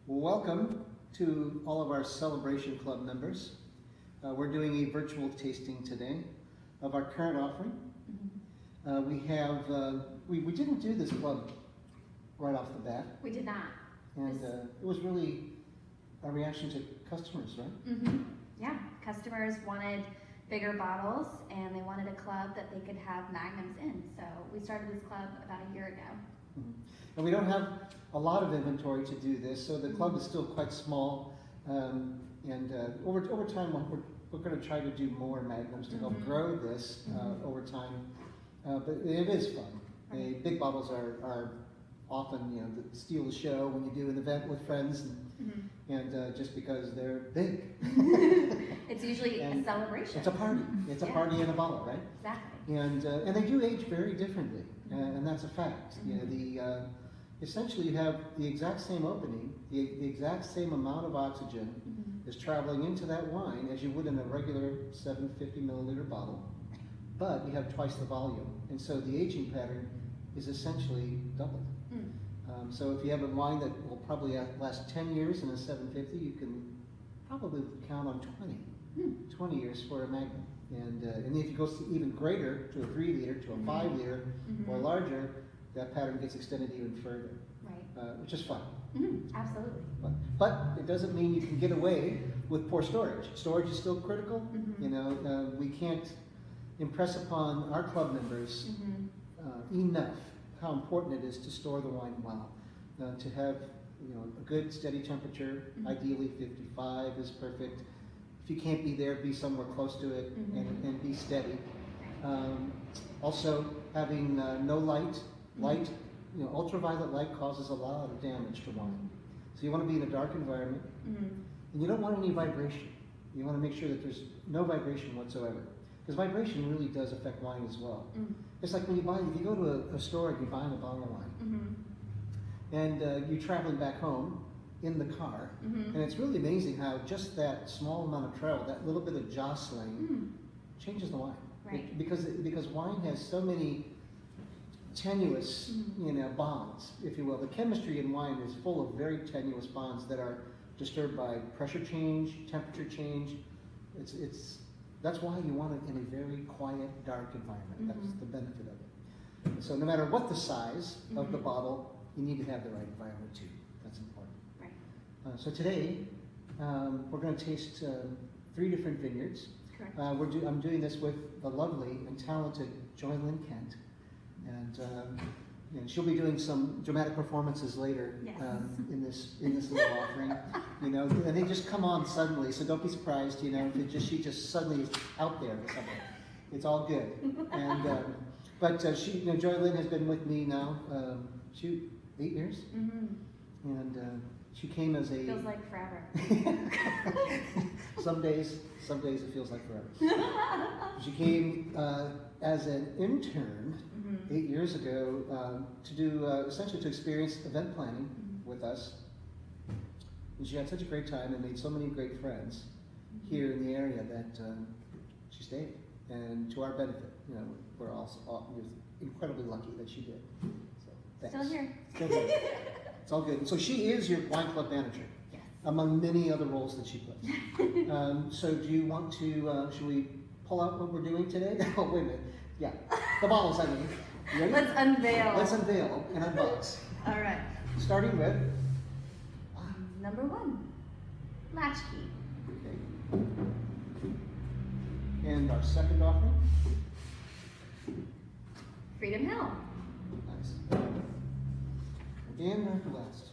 Welcome to all of our Celebration Club members. We're doing a virtual tasting today of our current offering. We didn't do this club right off the bat. We did not. And it was really a reaction to customers, right? Yeah, customers wanted bigger bottles and they wanted a club that they could have Magnums in. So we started this club about a year ago. And we don't have a lot of inventory to do this, so the club is still quite small. Over time, we're going to try to do more Magnums to help grow this over time. But it is fun. Big bottles are often, the steal the show when you do an event with friends, and just because they're big. It's usually a celebration. It's a party. It's a party in a bottle, right? Exactly. And they do age very differently, and that's a fact. Essentially you have the exact same opening, the exact same amount of oxygen is traveling into that wine as you would in a regular 750 milliliter bottle, but you have twice the volume, and so the aging pattern is essentially doubled. So if you have a wine that will probably last 10 years in a 750, you can probably count on 20 years for a Magnum. And if you go even greater, to a 3 liter, to a 5 liter, or larger, that pattern gets extended even further, which is fun. Absolutely. But it doesn't mean you can get away with poor storage. Storage is still critical. We can't impress upon our club members enough how important it is to store the wine well, to have a good steady temperature. Ideally 55 is perfect. If you can't be there, be somewhere close to it and be steady. Also having no light. Ultraviolet light causes a lot of damage to wine. So you want to be in a dark environment, and you don't want any vibration. You want to make sure that there's no vibration whatsoever, because vibration really does affect wine as well. It's like when if you go to a store and you're buying a bottle of wine, and you're traveling back home in the car, and it's really amazing how just that small amount of travel, that little bit of jostling, changes the wine. Because wine has so many tenuous, bonds, if you will. The chemistry in wine is full of very tenuous bonds that are disturbed by pressure change, temperature change. That's why you want it in a very quiet, dark environment. That's the benefit of it. So no matter what the size of the bottle, you need to have the right environment too. That's important. So today, we're going to taste 3 different vineyards. Correct. I'm doing this with the lovely and talented Joylin Kent. And she'll be doing some dramatic performances later in this little offering, and they just come on suddenly. So don't be surprised, if she just suddenly is out there or something. It's all good. And but she, Joylin has been with me now, 8 years, and she came as a. Feels like forever. Some days it feels like forever. She came as an intern 8 years ago to do essentially to experience event planning with us, and she had such a great time and made so many great friends here in the area that she stayed, and to our benefit, we're incredibly lucky that she did. So thanks. Still here. Still here. It's all good. So she is your wine club manager, among many other roles that she plays. So do you want to? Should we pull out what we're doing today? Oh, wait a minute. Yeah, the bottles, I mean. You ready? Let's unveil. Let's unveil and unbox. All right. Starting with? Number 1, Latchkey. Okay. And our second offering? Freedom Hill. Nice. And our last?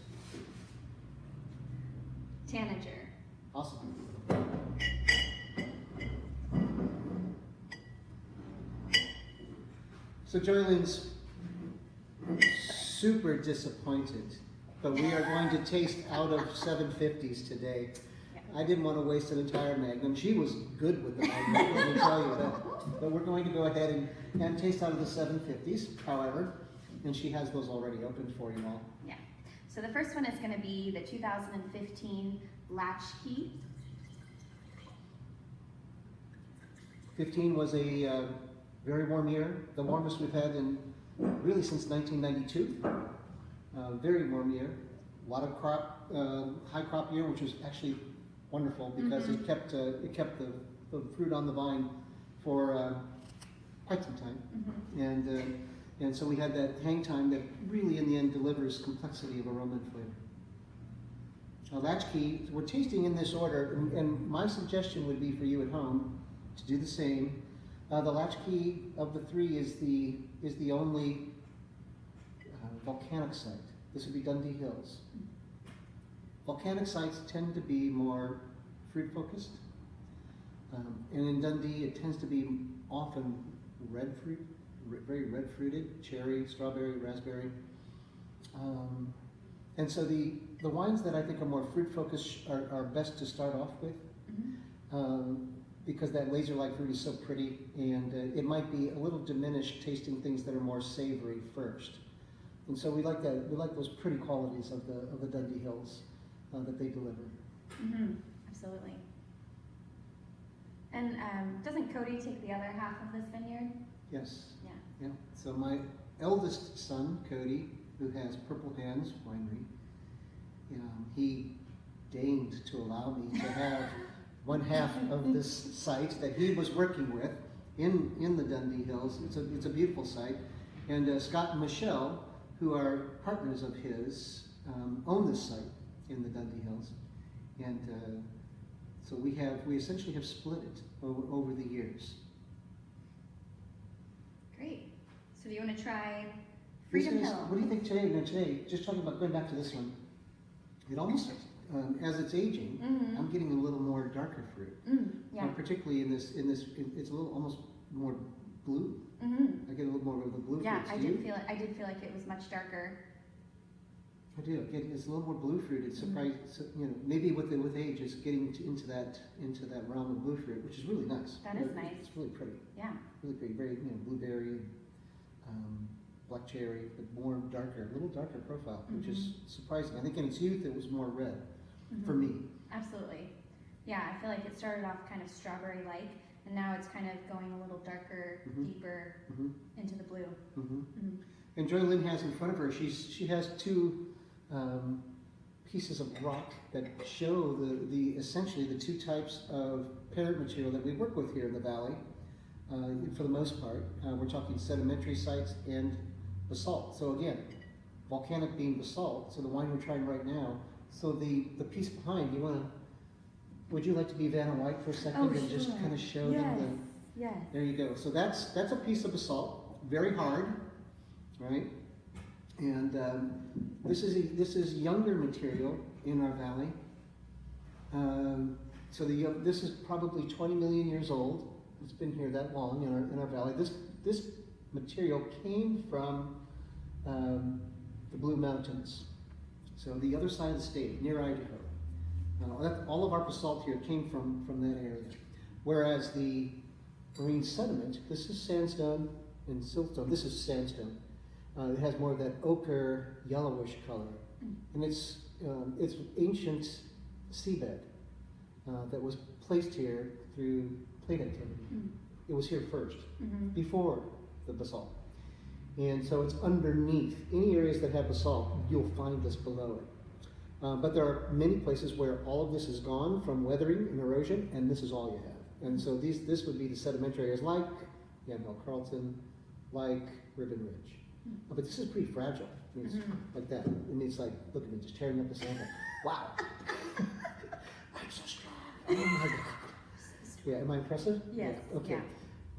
Tanager. Awesome. So Joylin's super disappointed, but we are going to taste out of 750s today. I didn't want to waste an entire Magnum. She was good with the Magnum, let me tell you that. But we're going to go ahead and taste out of the 750s, however, and she has those already opened for you all. Yeah. So the first one is going to be the 2015 Latchkey. 15 was a very warm year, the warmest we've had in really since 1992. Very warm year. lot of crop, high crop year, which was actually wonderful because it kept the fruit on the vine for quite some time, and so we had that hang time that really in the end delivers complexity of aroma and flavor. Now, Latchkey, we're tasting in this order, and my suggestion would be for you at home to do the same. The Latchkey of the three is the only volcanic site. This would be Dundee Hills. Volcanic sites tend to be more fruit focused, and in Dundee it tends to be often red fruit, very red fruited, cherry, strawberry, raspberry. And so the wines that I think are more fruit focused are best to start off with, because that laser-like fruit is so pretty, and it might be a little diminished tasting things that are more savory first. And so we like that. We like those pretty qualities of the Dundee Hills that they deliver. Absolutely. And doesn't Cody take the other half of this vineyard? Yes. Yeah. Yeah. So my eldest son, Cody, who has Purple Hands Winery, he deigned to allow me to have one half of this site that he was working with in the Dundee Hills. It's a beautiful site, and Scott and Michelle, who are partners of his, own this site in the Dundee Hills, and so we essentially have split it over the years. Great. So do you want to try Freedom Hill? What do you think today? Now today, just talking about going back to this one, it almost, as it's aging, I'm getting a little more darker fruit. Yeah. Particularly in this, it's a little almost more blue. I get a little more of the blue Yeah, fruits. I did feel like it was much darker. I do. It's a little more blue fruit. It's surprising, maybe with age, it's getting into that realm of blue fruit, which is really nice. That is nice. It's really pretty. Yeah. Really pretty. Very, blueberry, black cherry, but more darker, a little darker profile, which is surprising. I think in its youth it was more red for me. Absolutely. Yeah, I feel like it started off kind of strawberry-like, and now it's kind of going a little darker, deeper into the blue. And Joylin has in front of her, she has two pieces of rock that show essentially the two types of parent material that we work with here in the valley. For the most part, we're talking sedimentary sites and basalt. So again, volcanic being basalt. So the wine we're trying right now. So the piece behind, would you like to be Vanna White for a second and just kind of show them the? Yes. There you go. So that's a piece of basalt, very hard, right? And this is younger material in our valley. So this is probably 20 million years old. It's been here that long in our valley. This material came from the Blue Mountains, so the other side of the state, near Idaho. All of our basalt here came from that area. Whereas the marine sediment, this is sandstone and siltstone. This is sandstone. It has more of that ochre, yellowish color, and it's ancient seabed that was placed here through plate activity. It was here first, before the basalt. And so it's underneath. Any areas that have basalt, you'll find this below it. But there are many places where all of this is gone from weathering and erosion, and this is all you have. And so this would be the sedimentary areas like Yamhill Carlton, like Ribbon Ridge. But this is pretty fragile. I mean, it's like that. I mean, it's like, look at me, just tearing up the sand. Wow. I'm so strong. Oh my God. Yeah, am I impressive? Yes. Yeah. Okay. Yeah.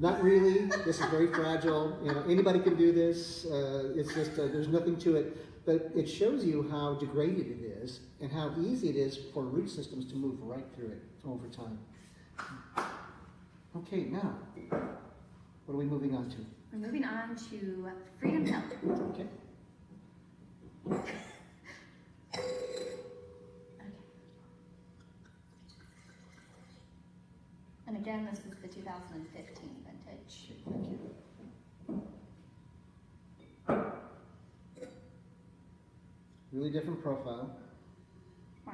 Not really. This is very fragile. Anybody can do this. It's just there's nothing to it, but it shows you how degraded it is and how easy it is for root systems to move right through it over time. Okay, now what are we moving on to? We're moving on to Freedom Hill. Okay. Okay. And again, this is the 2015 vintage. Thank you. Really different profile. Wow.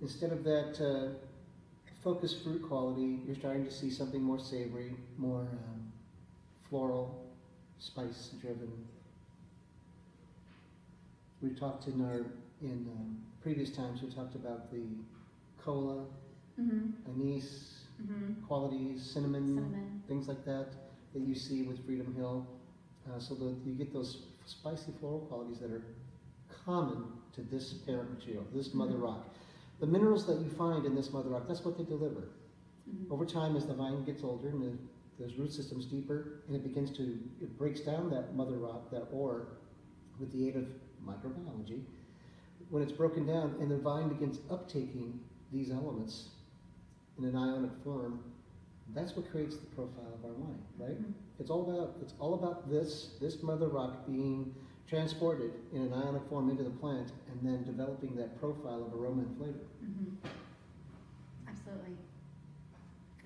Instead of that focused fruit quality, you're starting to see something more savory, more floral, spice-driven. We talked in previous times, we talked about the cola, anise, qualities, cinnamon, things like that you see with Freedom Hill. So that you get those spicy floral qualities that are common to this parent material, this mother rock. The minerals that you find in this mother rock, that's what they deliver. Over time, as the vine gets older and those root systems deeper, and it breaks down that mother rock, that ore, with the aid of microbiology. When it's broken down and the vine begins uptaking these elements in an ionic form, that's what creates the profile of our wine, right? It's all about this mother rock being transported in an ionic form into the plant and then developing that profile of aroma and flavor. Absolutely.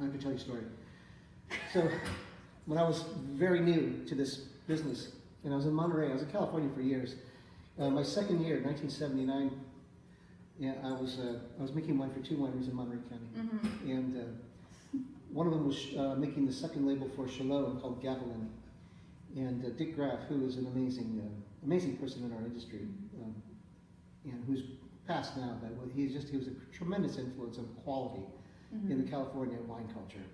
I can tell you a story. So, when I was very new to this business, and I was in Monterey, I was in California for years. My second year, 1979, yeah, I was making wine for 2 wineries in Monterey County, and one of them was making the second label for Chalot called Gavilan. And Dick Graff, who is an amazing person in our industry, and who's passed now, but he was a tremendous influence on quality in the California wine culture.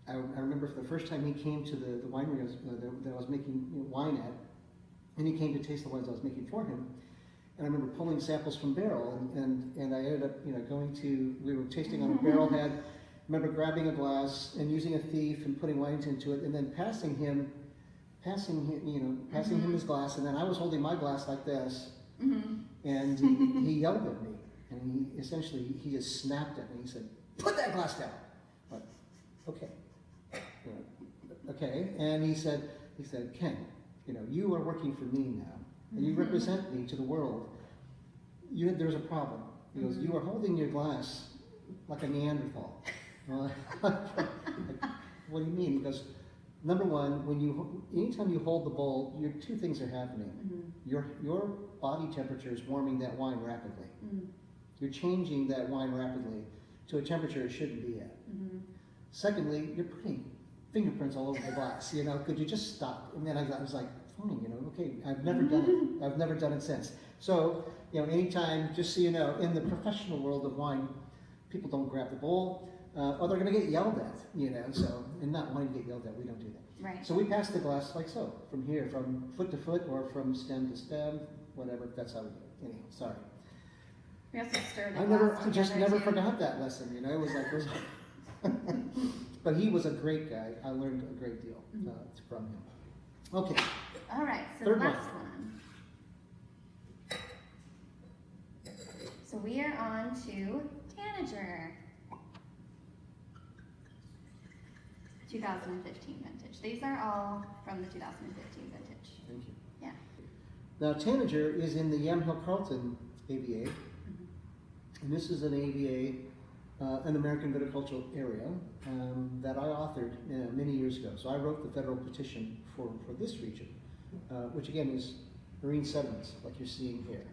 I remember for the first time he came to the winery that I was making wine at, and he came to taste the wines I was making for him. And I remember pulling samples from barrel, and I ended up, we were tasting on a barrel head. I remember grabbing a glass and using a thief and putting wines into it, and then passing him his glass, and then I was holding my glass like this, and he yelled at me, and he just snapped at me. He said, "Put that glass down." But, okay. Okay, and he said, "Ken, you are working for me now, and you represent me to the world. There's a problem." He goes, "You are holding your glass like a Neanderthal." Well, what do you mean? He goes, number one, anytime you hold the bowl, 2 things are happening. Your body temperature is warming that wine rapidly. You're changing that wine rapidly to a temperature it shouldn't be at. Secondly, you're putting fingerprints all over the glass. Could you just stop? And then I was like, fine, okay, I've never done it. I've never done it since. So, anytime, just so you know, in the professional world of wine, people don't grab the bowl, or they're going to get yelled at, so, and not wanting to get yelled at, we don't do that. Right. So we pass the glass like so, from here, from foot to foot, or from stem to stem, whatever, that's how we do it. Anyhow, sorry. We also stir the glass I just together, never too. forgot that lesson, it was like, but he was a great guy. I learned a great deal from him. Okay. All right, so Third the last one. So we are on to Tanager. 2015 vintage. These are all from the 2015 vintage. Thank you. Yeah. Now, Tanager is in the Yamhill Carlton AVA, and this is an AVA, an American viticultural area that I authored many years ago. So I wrote the federal petition for this region, which again is marine sediments, like you're seeing here.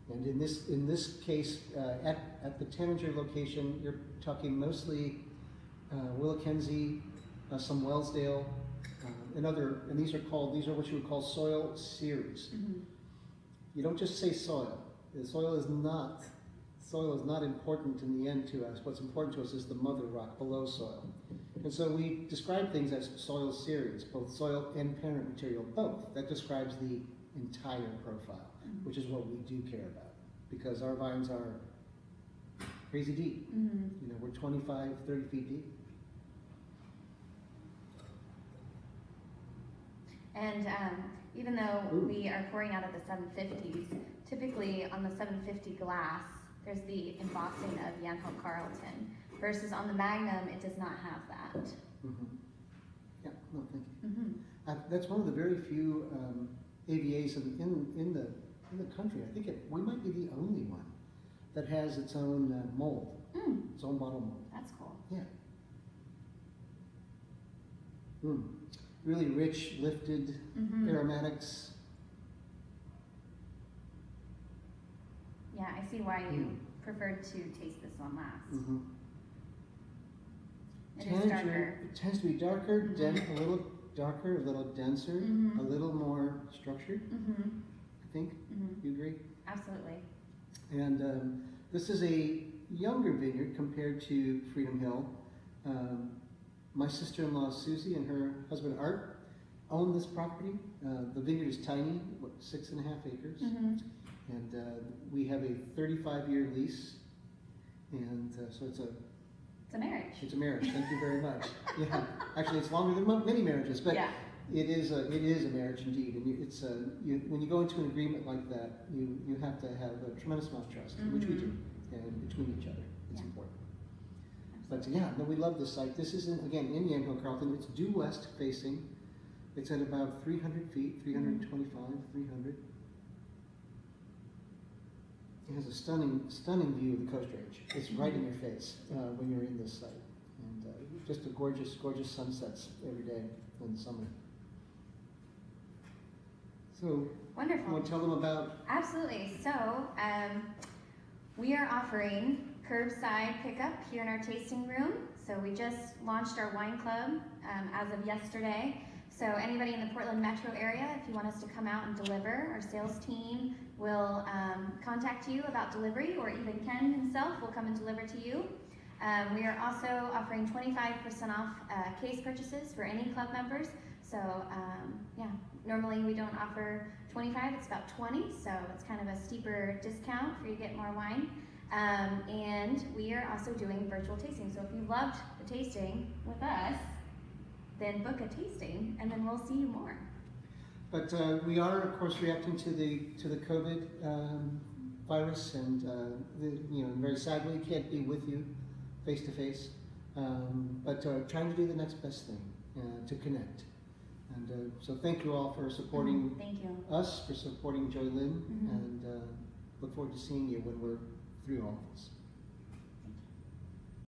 And in this case, at the Tanager location, you're talking mostly Willackenzie, some Wellsdale, and these are what you would call soil series. You don't just say soil. The soil is not important in the end to us. What's important to us is the mother rock below soil. And so we describe things as soil series, both soil and parent material, both. That describes the entire profile, which is what we do care about, because our vines are crazy deep. We're 25, 30 feet deep. And even though we are pouring out of the 750s, typically on the 750 glass, there's the embossing of Yamhill Carlton, versus on the Magnum, it does not have that. Yeah, no, thank you. That's one of the very few AVAs in the country. I think we might be the only one that has its own mold, its own bottle mold. That's cool. Yeah. Really rich, lifted aromatics. Yeah, I see why you preferred to taste this one last. It is darker. It tends to be darker, a little darker, a little denser, a little more structured, I think. You agree? Absolutely. And this is a younger vineyard compared to Freedom Hill. My sister-in-law Susie and her husband Art own this property. The vineyard is tiny, 6.5 acres, and we have a 35-year lease, and so it's a marriage. It's a marriage. Thank you very much. Yeah, actually, it's longer than many marriages, but it is a marriage indeed. And when you go into an agreement like that, you have to have a tremendous amount of trust, which we do, and between each other. It's important. But yeah, no, we love this site. This is again in Yamhill, Carlton. It's due west facing. It's at about 300 feet, 325, 300. It has a stunning view of the Coast Range. It's right in your face when you're in this site. And just a gorgeous sunsets every day in the summer. So, wonderful. You want to tell them about? Absolutely. So, we are offering curbside pickup here in our tasting room. So we just launched our wine club as of yesterday. So anybody in the Portland metro area, if you want us to come out and deliver, our sales team will contact you about delivery, or even Ken himself will come and deliver to you. We are also offering 25% off case purchases for any club members. So yeah, normally we don't offer 25, it's about 20, so it's kind of a steeper discount for you to get more wine. And we are also doing virtual tasting. So if you loved the tasting with us, then book a tasting, and then we'll see you more. But we are, of course, reacting to the COVID virus, and very sadly can't be with you face to face. But trying to do the next best thing to connect. And so thank you all for supporting us, for supporting Joylin, and look forward to seeing you when we're through all this.